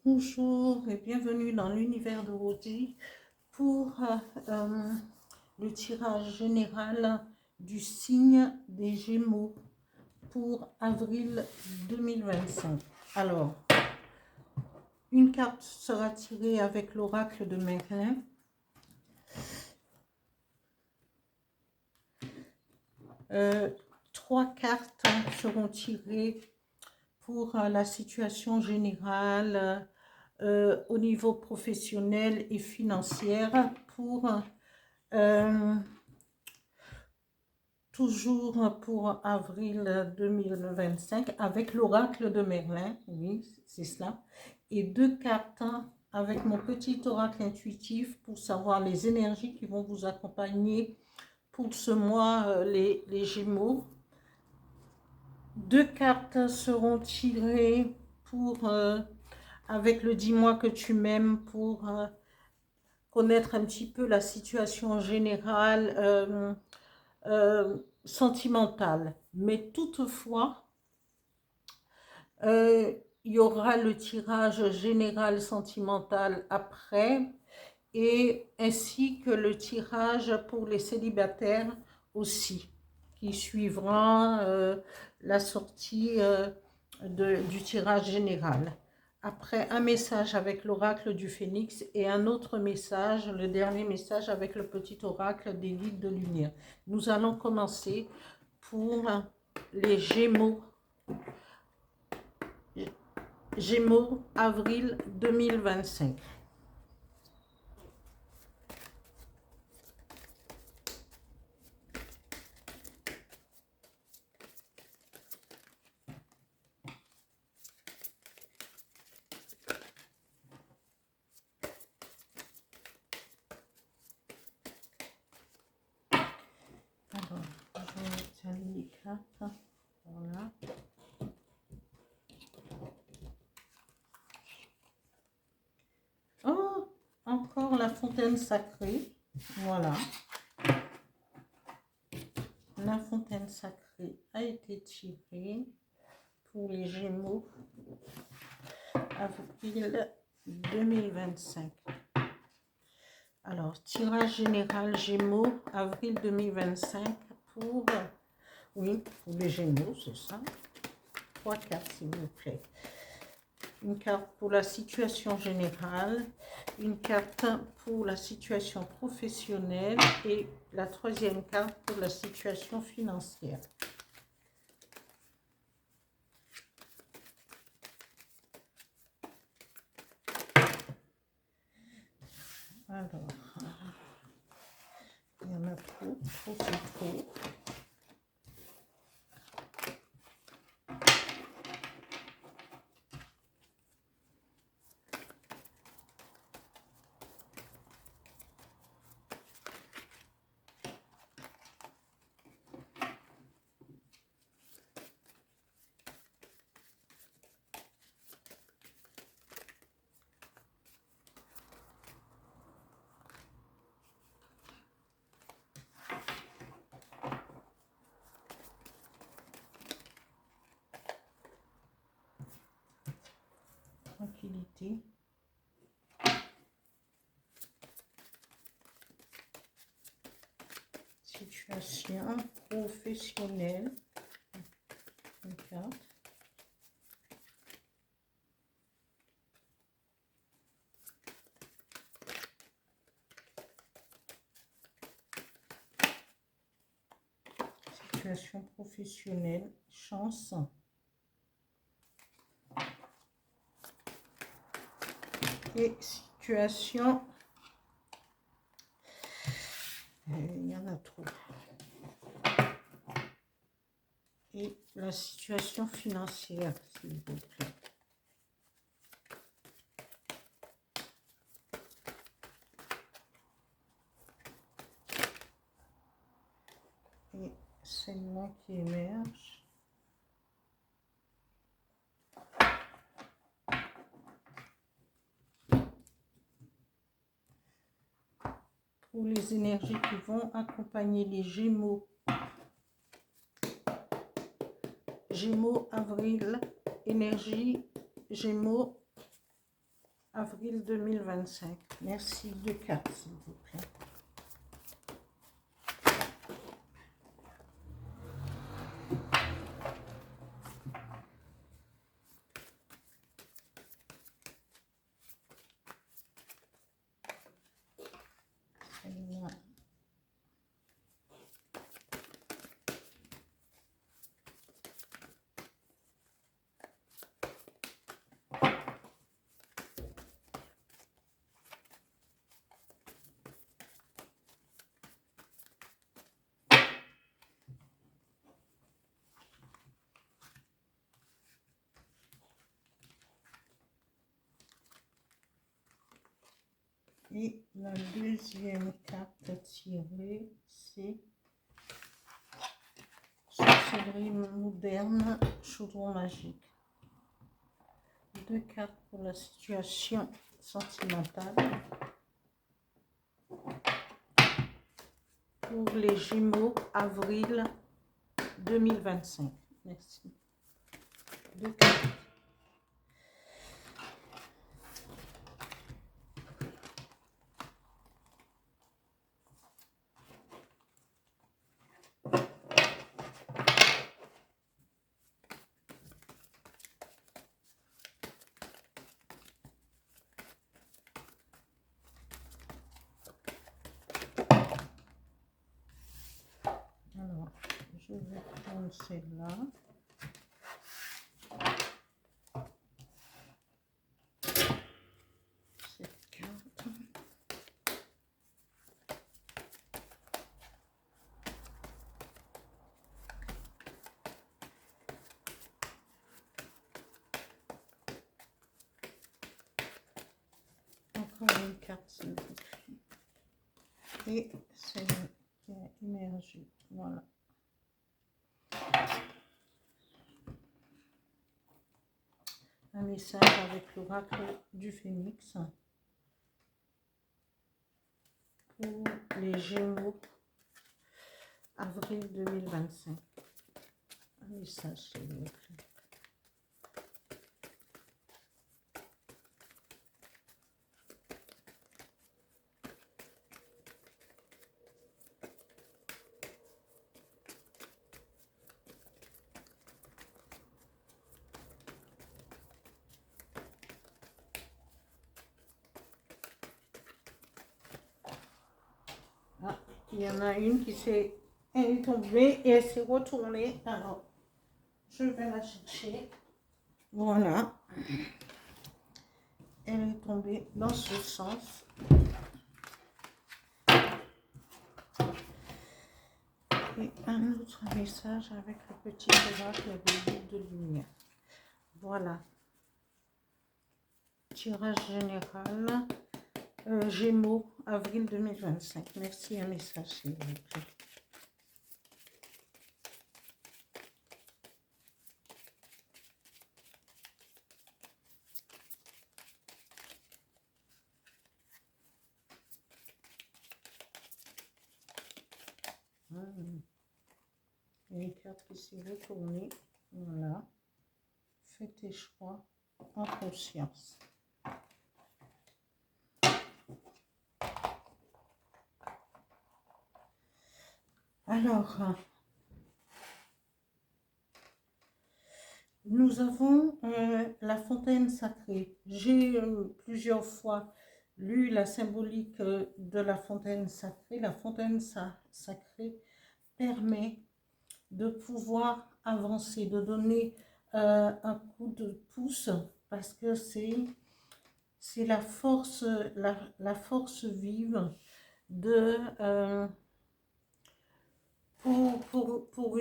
Bonjour et bienvenue dans l'univers de Rosy pour le tirage général du signe des Gémeaux pour avril 2025. Alors, une carte sera tirée avec l'oracle de Merlin. Trois cartes seront tirées pour la situation générale au niveau professionnel et financier pour toujours pour avril 2025 avec l'oracle de Merlin, oui, c'est cela, et deux cartes avec mon petit oracle intuitif pour savoir les énergies qui vont vous accompagner pour ce mois, les Gémeaux. Deux cartes seront tirées pour avec le dis-moi que tu m'aimes pour connaître un petit peu la situation générale sentimentale. Mais toutefois, il y aura le tirage général sentimental après et ainsi que le tirage pour les célibataires aussi qui suivra la sortie du tirage général. Après, un message avec l'oracle du Phénix et un autre message, le dernier message avec le petit oracle des guides de lumière. Nous allons commencer pour les Gémeaux. Gémeaux, avril 2025. Alors, je tiens les cartes. Voilà. Oh, encore la fontaine sacrée. Voilà. La fontaine sacrée a été tirée pour les Gémeaux avril 2025. Alors, tirage général Gémeaux avril 2025 pour, oui, pour les Gémeaux, c'est ça. Trois cartes, s'il vous plaît. Une carte pour la situation générale, une carte pour la situation professionnelle et la troisième carte pour la situation financière. Alors, il y en a trop, c'est trop. Tranquillité. Situation professionnelle. Une carte. Situation professionnelle, chance. Et situation, il y en a trop. Et la situation financière, s'il vous plaît. Et celle-là qui émerge. Pour les énergies qui vont accompagner les Gémeaux. Gémeaux, avril, énergie, Gémeaux, avril 2025. Merci, 2 cartes, s'il vous plaît. Et la deuxième carte tirée, c'est Sorcellerie moderne, chaudron magique. 2 cartes pour la situation sentimentale. Pour les Gémeaux, avril 2025. Merci. 2 cartes. Alors, je vais prendre celle-là. Cette carte. Encore une carte, s'il vous plaît. Et c'est énergie. Voilà. Un message avec l'oracle du Phénix pour les Gémeaux, avril 2025. Un message, s'il vous plaît. Ah, il y en a une qui s'est tombée et elle s'est retournée. Alors, je vais la chercher. Voilà. Elle est tombée dans ce sens. Et un autre message avec le petit oracle de l'huile de lumière. Voilà. Tirage général. Gémeaux, avril 2025. Merci, un message, s'il vous plaît. Une carte qui s'est retournée. Voilà. Fais tes choix en conscience. Alors, nous avons la fontaine sacrée. J'ai plusieurs fois lu la symbolique de la fontaine sacrée. La fontaine sacrée permet de pouvoir avancer, de donner un coup de pouce, parce que c'est la force vive de pour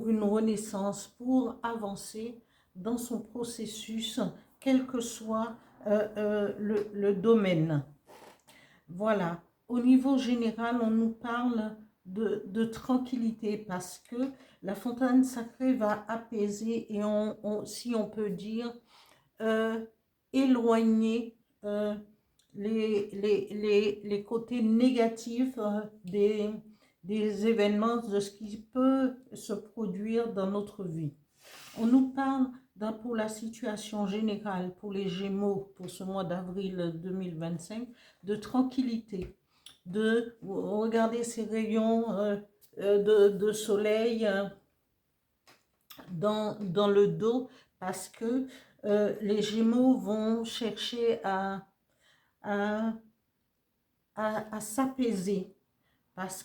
une renaissance, pour avancer dans son processus, quel que soit le domaine. Voilà. Au niveau général, on nous parle de tranquillité, parce que la fontaine sacrée va apaiser et si on peut dire, éloigner les côtés négatifs des événements, de ce qui peut se produire dans notre vie. On nous parle pour la situation générale pour les Gémeaux pour ce mois d'avril 2025, de tranquillité, de regarder ces rayons de soleil dans le dos, parce que les Gémeaux vont chercher à, à s'apaiser, parce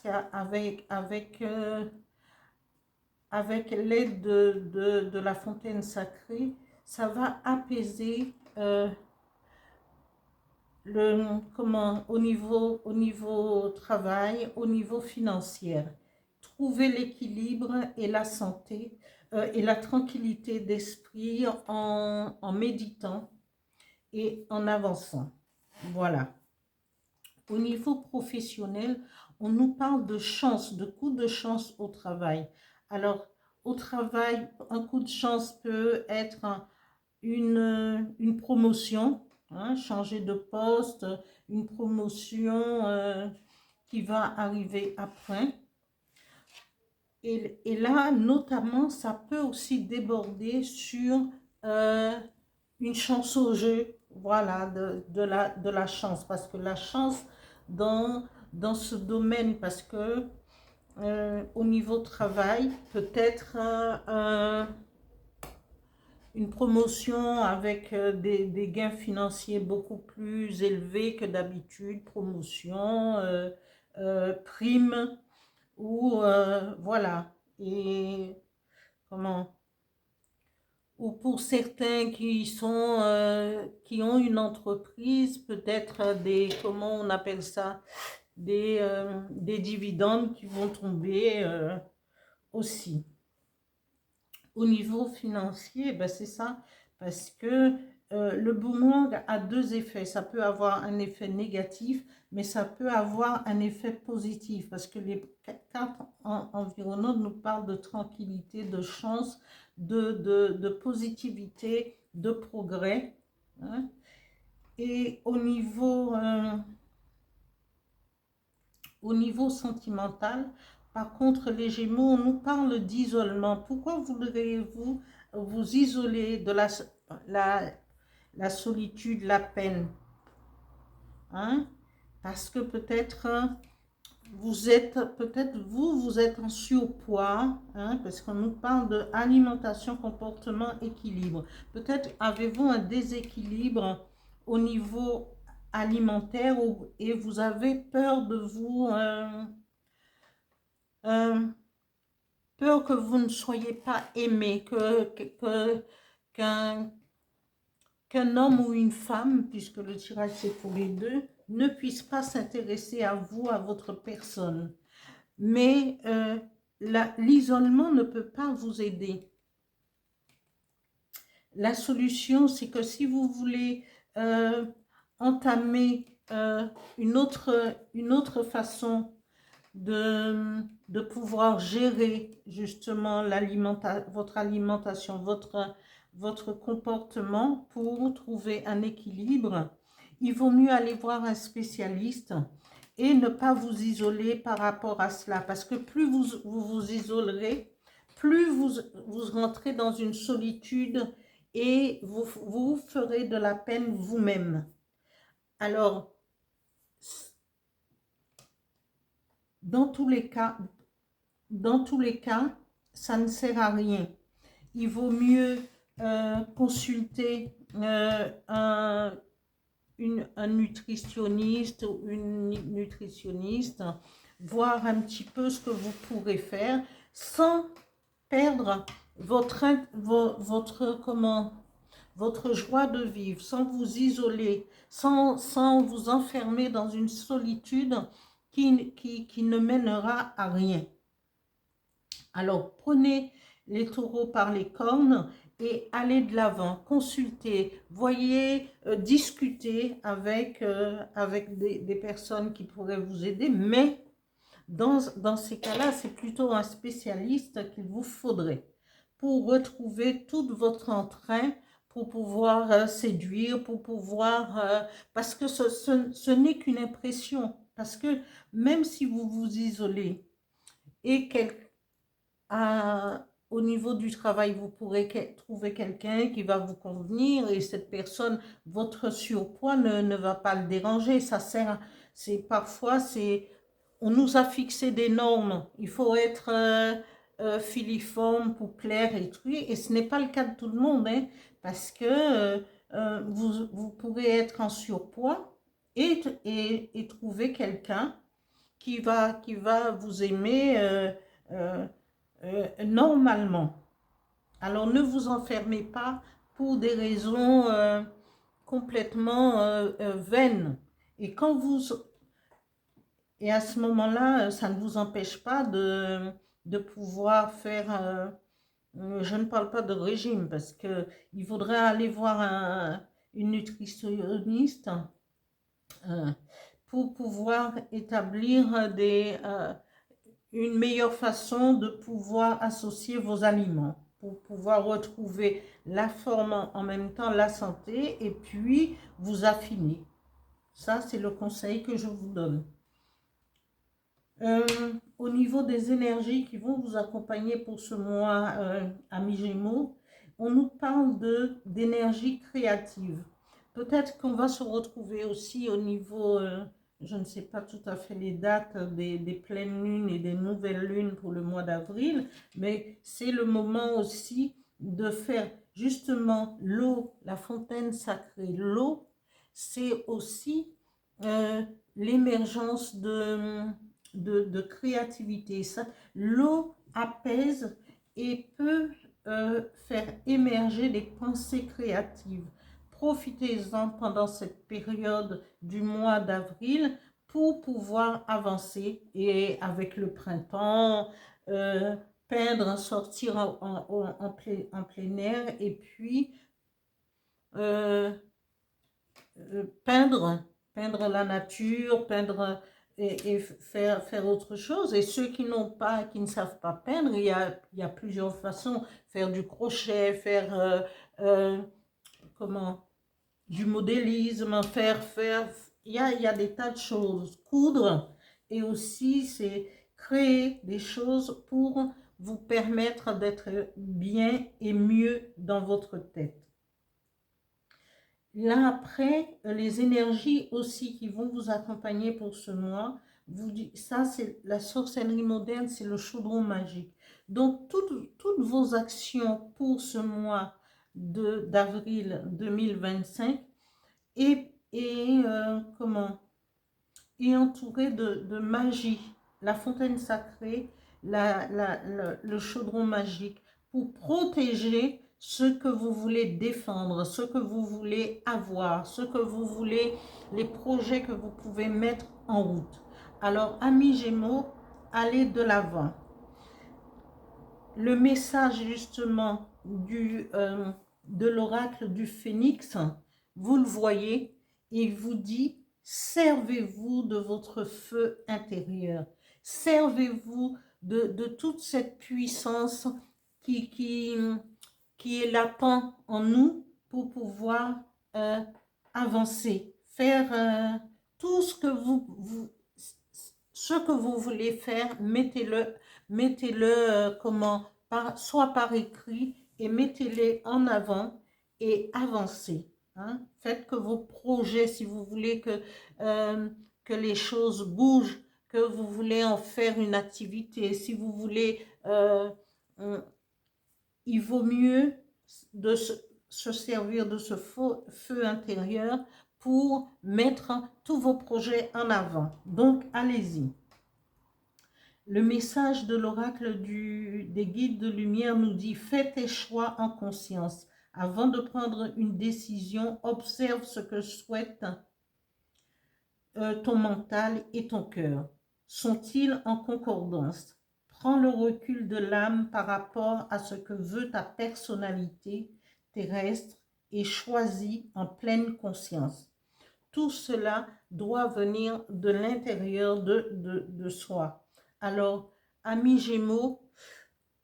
avec l'aide de la fontaine sacrée, ça va apaiser au niveau travail, au niveau financier. Trouver l'équilibre et la santé et la tranquillité d'esprit en méditant et en avançant. Voilà. Au niveau professionnel, on nous parle de chance, de coup de chance au travail. Alors, au travail, un coup de chance peut être une promotion, hein, changer de poste, une promotion qui va arriver après. Et là, notamment, ça peut aussi déborder sur une chance au jeu, voilà, de la chance, parce que la chance dans ce domaine, parce que au niveau travail, peut-être une promotion avec des gains financiers beaucoup plus élevés que d'habitude, promotion, prime, ou voilà. Et comment, ou pour certains qui ont une entreprise, peut-être comment on appelle ça, des dividendes qui vont tomber aussi. Au niveau financier, ben c'est ça, parce que le boomerang a deux effets. Ça peut avoir un effet négatif, mais ça peut avoir un effet positif, parce que les cartes environnantes nous parlent de tranquillité, de chance, de positivité, de progrès, hein. Et au niveau sentimental, par contre, les Gémeaux, on nous parle d'isolement. Pourquoi voudriez-vous vous isoler de la solitude, la peine, hein? Parce que peut-être vous êtes en surpoids, hein, parce qu'on nous parle de alimentation, comportement, équilibre. Peut-être avez-vous un déséquilibre au niveau alimentaire et vous avez peur de vous peur que vous ne soyez pas aimé, qu'un homme ou une femme, puisque le tirage c'est pour les deux, ne puisse pas s'intéresser à vous, à votre personne. Mais l'isolement ne peut pas vous aider. La solution, c'est que si vous voulez entamer une autre façon de pouvoir gérer justement votre alimentation, votre comportement pour trouver un équilibre, il vaut mieux aller voir un spécialiste et ne pas vous isoler par rapport à cela, parce que plus vous isolerez, plus vous rentrez dans une solitude et vous ferez de la peine vous-même. Alors, dans tous les cas, ça ne sert à rien. Il vaut mieux consulter un nutritionniste ou une nutritionniste, voir un petit peu ce que vous pourrez faire sans perdre votre joie de vivre, sans vous isoler, sans vous enfermer dans une solitude qui ne mènera à rien. Alors, prenez les taureaux par les cornes et allez de l'avant, consultez, voyez, discutez avec des personnes qui pourraient vous aider, mais dans ces cas-là, c'est plutôt un spécialiste qu'il vous faudrait pour retrouver tout votre entrain, pour pouvoir séduire, pour pouvoir... parce que ce n'est qu'une impression, parce que même si vous vous isolez et Au niveau du travail, vous pourrez trouver quelqu'un qui va vous convenir et cette personne, votre surpoids ne va pas le déranger. Ça sert, parfois, on nous a fixé des normes. Il faut être filiforme pour plaire et tout. Et ce n'est pas le cas de tout le monde, hein, parce que vous pourrez être en surpoids et trouver quelqu'un qui va vous aimer normalement. Alors ne vous enfermez pas pour des raisons complètement vaines. Et quand vous et à ce moment-là, ça ne vous empêche pas de pouvoir faire. Je ne parle pas de régime parce que il faudrait aller voir une nutritionniste pour pouvoir établir une meilleure façon de pouvoir associer vos aliments, pour pouvoir retrouver la forme en même temps, la santé, et puis vous affiner. Ça, c'est le conseil que je vous donne. Au niveau des énergies qui vont vous accompagner pour ce mois, amis Gémeaux, on nous parle d'énergie créative. Peut-être qu'on va se retrouver aussi au niveau, je ne sais pas tout à fait les dates des pleines lunes et des nouvelles lunes pour le mois d'avril, mais c'est le moment aussi de faire justement l'eau, la fontaine sacrée. L'eau, c'est aussi l'émergence de créativité. L'eau apaise et peut faire émerger des pensées créatives. Profitez-en pendant cette période du mois d'avril pour pouvoir avancer et avec le printemps, peindre, sortir en plein air et puis peindre la nature, peindre et faire autre chose. Et ceux qui ne savent pas peindre, il y a plusieurs façons. Faire du crochet, faire du modélisme, il y a des tas de choses. Coudre, et aussi c'est créer des choses pour vous permettre d'être bien et mieux dans votre tête. Là, après, les énergies aussi qui vont vous accompagner pour ce mois, ça, c'est la sorcellerie moderne, c'est le chaudron magique. Donc, toutes vos actions pour ce mois d'avril 2025 est entourée de magie. La fontaine sacrée, le chaudron magique, pour protéger ce que vous voulez défendre, ce que vous voulez avoir, ce que vous voulez, les projets que vous pouvez mettre en route. Alors, amis Gémeaux, allez de l'avant. Le message justement de l'oracle du Phénix, vous le voyez, il vous dit, servez-vous de votre feu intérieur. Servez-vous de toute cette puissance qui est latent en nous pour pouvoir avancer, faire tout ce que vous voulez faire, mettez-le soit par écrit et mettez-les en avant et avancez. Hein. Faites que vos projets, si vous voulez que les choses bougent, que vous voulez en faire une activité, si vous voulez... il vaut mieux de se servir de ce feu intérieur pour mettre tous vos projets en avant. Donc, allez-y. Le message de l'oracle des guides de lumière nous dit « Fais tes choix en conscience. Avant de prendre une décision, observe ce que souhaite ton mental et ton cœur. Sont-ils en concordance ? Prends le recul de l'âme par rapport à ce que veut ta personnalité terrestre et choisis en pleine conscience. » Tout cela doit venir de l'intérieur de soi. Alors, amis Gémeaux,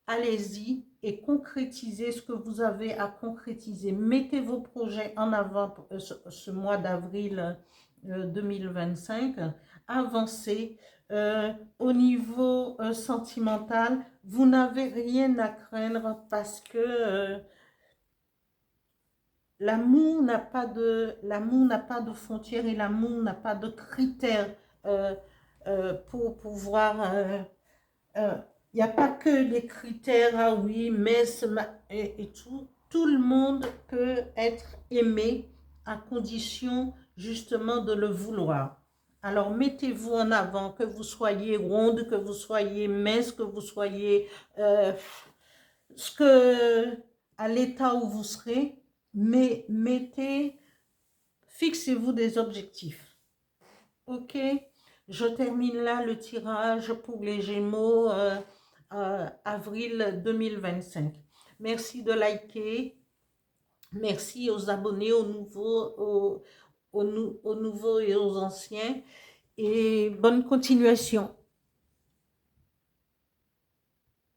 allez-y et concrétisez ce que vous avez à concrétiser. Mettez vos projets en avant pour ce mois d'avril 2025. Avancez. Au niveau sentimental, vous n'avez rien à craindre parce que l'amour n'a pas de frontières et l'amour n'a pas de critères pour pouvoir. Il n'y a pas que les critères, ah oui, mais et tout. Tout le monde peut être aimé à condition justement de le vouloir. Alors mettez-vous en avant, que vous soyez ronde, que vous soyez mince, que vous soyez à l'état où vous serez, mais fixez-vous des objectifs. Ok? Je termine là le tirage pour les Gémeaux avril 2025. Merci de liker. Merci aux abonnés, aux nouveaux et aux anciens. Et bonne continuation.